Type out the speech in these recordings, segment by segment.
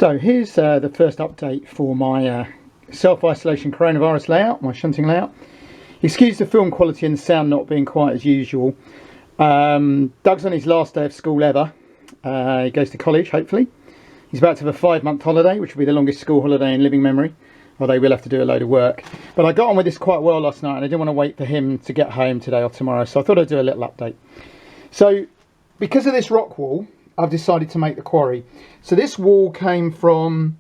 So here's the first update for my self-isolation coronavirus layout, my shunting layout. Excuse the film quality and the sound not being quite as usual. Doug's on his last day of school ever. He goes to college, hopefully. He's about to have a 5-month holiday, which will be the longest school holiday in living memory, although we'll have to do a load of work. But I got on with this quite well last night, and I didn't want to wait for him to get home today or tomorrow, so I thought I'd do a little update. So because of this rock wall, I've decided to make the quarry. So this wall came from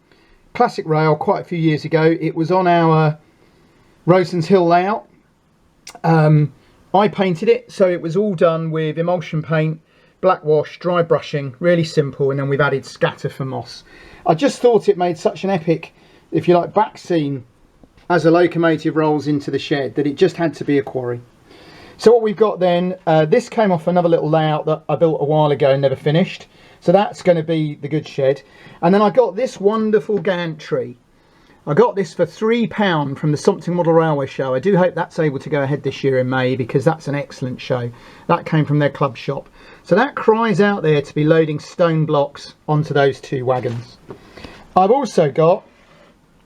Classic Rail quite a few years ago. It was on our Roselands Hill layout. I painted it, so it was all done with emulsion paint, black wash, dry brushing, really simple, and then we've added scatter for moss. I just thought it made such an epic, if you like, back scene as a locomotive rolls into the shed that it just had to be a quarry. So what we've got then, this came off another little layout that I built a while ago and never finished. So that's going to be the good shed. And then I got this wonderful gantry. I got this for £3 from the Subtitle Model Railway Show. I do hope that's able to go ahead this year in May, because that's an excellent show. That came from their club shop. So that cries out there to be loading stone blocks onto those two wagons. I've also got,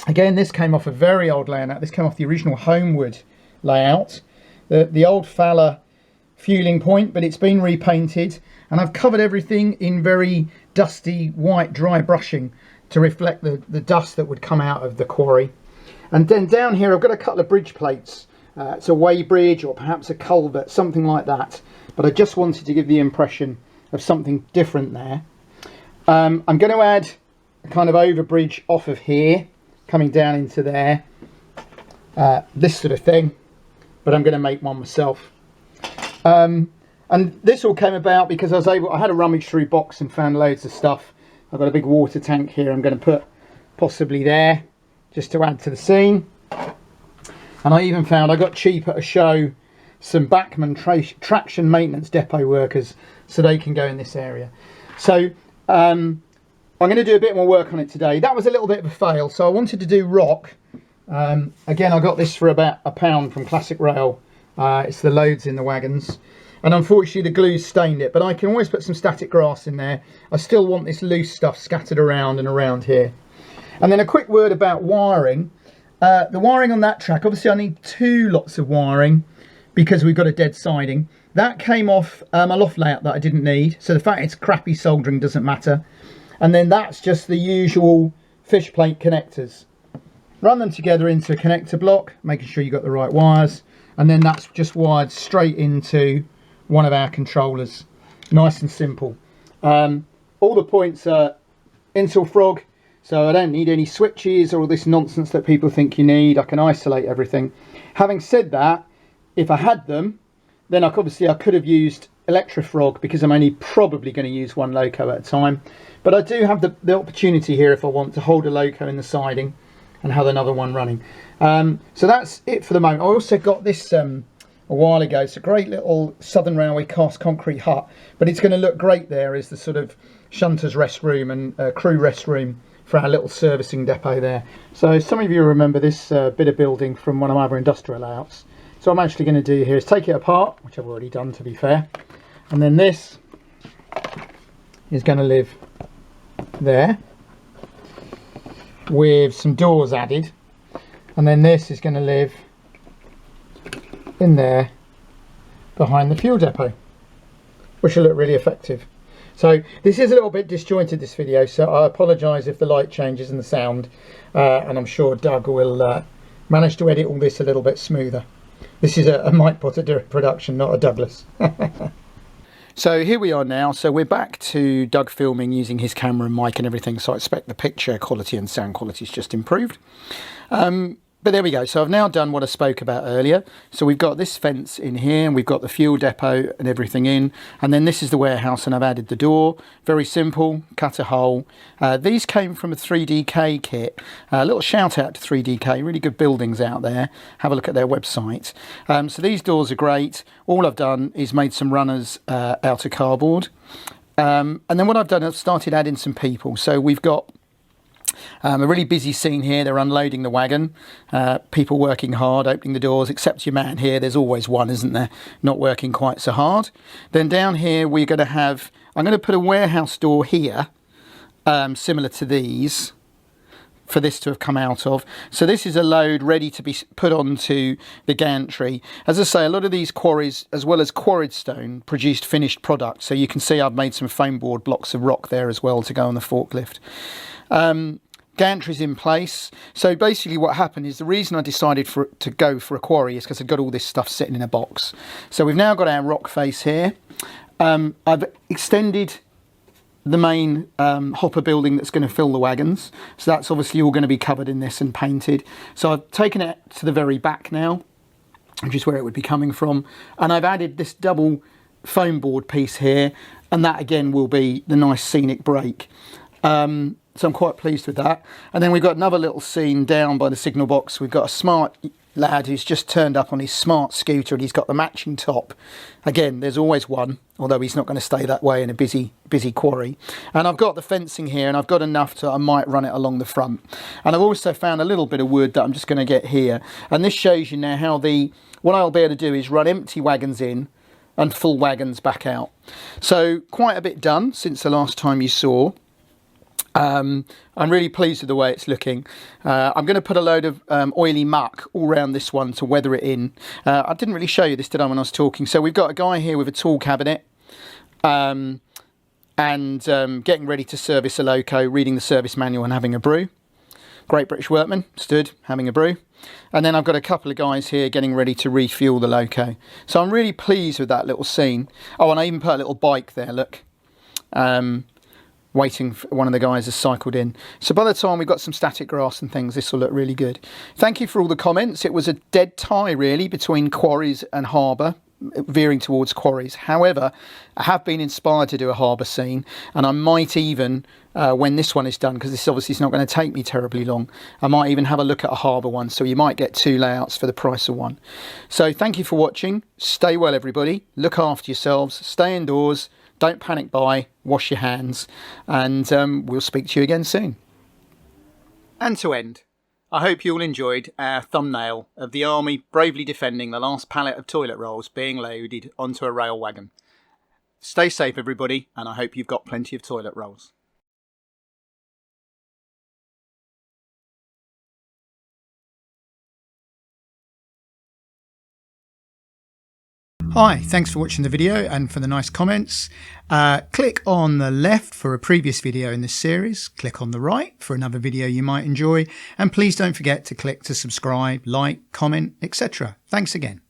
again, this came off a very old layout. This came off the original Homewood layout. The old Fowler fueling point, but it's been repainted, and I've covered everything in very dusty white dry brushing to reflect the dust that would come out of the quarry. And then down here I've got a couple of bridge plates. It's a way bridge or perhaps a culvert, something like that, but I just wanted to give the impression of something different there. I'm going to add a kind of overbridge off of here coming down into there, this sort of thing, but I'm going to make one myself. And this all came about because I had a rummage through box and found loads of stuff. I've got a big water tank here I'm going to put possibly there just to add to the scene. And I even found, I got cheap at a show, some Bachmann traction maintenance depot workers, so they can go in this area. So I'm going to do a bit more work on it today. That was a little bit of a fail, so I wanted to do rock. Again, I got this for about £1 from Classic Rail. It's the loads in the wagons, and unfortunately the glue stained it, but I can always put some static grass in there. I still want this loose stuff scattered around and around here. And then a quick word about wiring. The wiring on that track, obviously I need 2 lots of wiring because we've got a dead siding. That came off a loft layout that I didn't need, so the fact it's crappy soldering doesn't matter. And then that's just the usual fish plate connectors. Run them together into a connector block, making sure you've got the right wires, and then that's just wired straight into one of our controllers. Nice and simple. All the points are Intel Frog, so I don't need any switches or all this nonsense that people think you need. I can isolate everything. Having said that, if I had them, then I could have used Electrofrog, because I'm only probably going to use one loco at a time. But I do have the opportunity here, if I want, to hold a loco in the siding and have another one running. So that's it for the moment. I also got this a while ago. It's a great little Southern Railway cast concrete hut, but it's going to look great there as the sort of shunter's rest room and crew rest room for our little servicing depot there. So some of you remember this bit of building from one of my other industrial layouts. So what I'm actually going to do here is take it apart, which I've already done to be fair, and then this is going to live there with some doors added, and then this is going to live in there behind the fuel depot, which will look really effective. So this is a little bit disjointed, this video, so I apologise if the light changes and the sound, and I'm sure Doug will manage to edit all this a little bit smoother. This is a Mike Potter production, not a Douglas. So here we are now. So we're back to Doug filming using his camera and mic and everything. So I expect the picture quality and sound quality is just improved. But there we go. So I've now done what I spoke about earlier. So we've got this fence in here, and we've got the fuel depot and everything in. And then this is the warehouse, and I've added the door. Very simple, cut a hole. These came from a 3DK kit. A little shout out to 3DK, really good buildings out there. Have a look at their website. So these doors are great. All I've done is made some runners out of cardboard. And then what I've done, I've started adding some people. So we've got a really busy scene here. They're unloading the wagon, people working hard, opening the doors, except your man here. There's always one, isn't there, not working quite so hard. Then down here we're going to have, I'm going to put a warehouse door here, similar to these for this to have come out of. So this is a load ready to be put onto the gantry. As I say, a lot of these quarries, as well as quarried stone, produced finished product. So you can see I've made some foam board blocks of rock there as well to go on the forklift. Gantry's in place. So basically what happened is, the reason I decided to go for a quarry is because I've got all this stuff sitting in a box. So we've now got our rock face here. I've extended the main hopper building that's going to fill the wagons. So that's obviously all going to be covered in this and painted. So I've taken it to the very back now, which is where it would be coming from. And I've added this double foam board piece here. And that again will be the nice scenic break. So I'm quite pleased with that. And then we've got another little scene down by the signal box. We've got a smart lad who's just turned up on his smart scooter, and he's got the matching top. Again, there's always one, although he's not going to stay that way in a busy quarry. And I've got the fencing here, and I've got enough to, I might run it along the front. And I've also found a little bit of wood that I'm just going to get here. And this shows you now how what I'll be able to do is run empty wagons in and full wagons back out. So quite a bit done since the last time you saw. I'm really pleased with the way it's looking. I'm going to put a load of oily muck all around this one to weather it in. I didn't really show you this, did I, when I was talking? So we've got a guy here with a tool cabinet and getting ready to service a loco, reading the service manual and having a brew. Great British Workman, stood, having a brew. And then I've got a couple of guys here getting ready to refuel the loco. So I'm really pleased with that little scene. Oh, and I even put a little bike there, look. Waiting for one of the guys has cycled in. So by the time we've got some static grass and things, this will look really good. Thank you for all the comments. It was a dead tie really between quarries and harbour, veering towards quarries. However, I have been inspired to do a harbour scene, and I might even, when this one is done, because this obviously is not going to take me terribly long, I might even have a look at a harbour one, so you might get 2 layouts for the price of 1. So thank you for watching. Stay well, everybody. Look after yourselves. Stay indoors. Don't panic buy, wash your hands, and we'll speak to you again soon. And to end, I hope you all enjoyed our thumbnail of the army bravely defending the last pallet of toilet rolls being loaded onto a rail wagon. Stay safe, everybody, and I hope you've got plenty of toilet rolls. Hi, thanks for watching the video and for the nice comments. Click on the left for a previous video in this series. Click on the right for another video you might enjoy. And please don't forget to click to subscribe, like, comment, etc. Thanks again.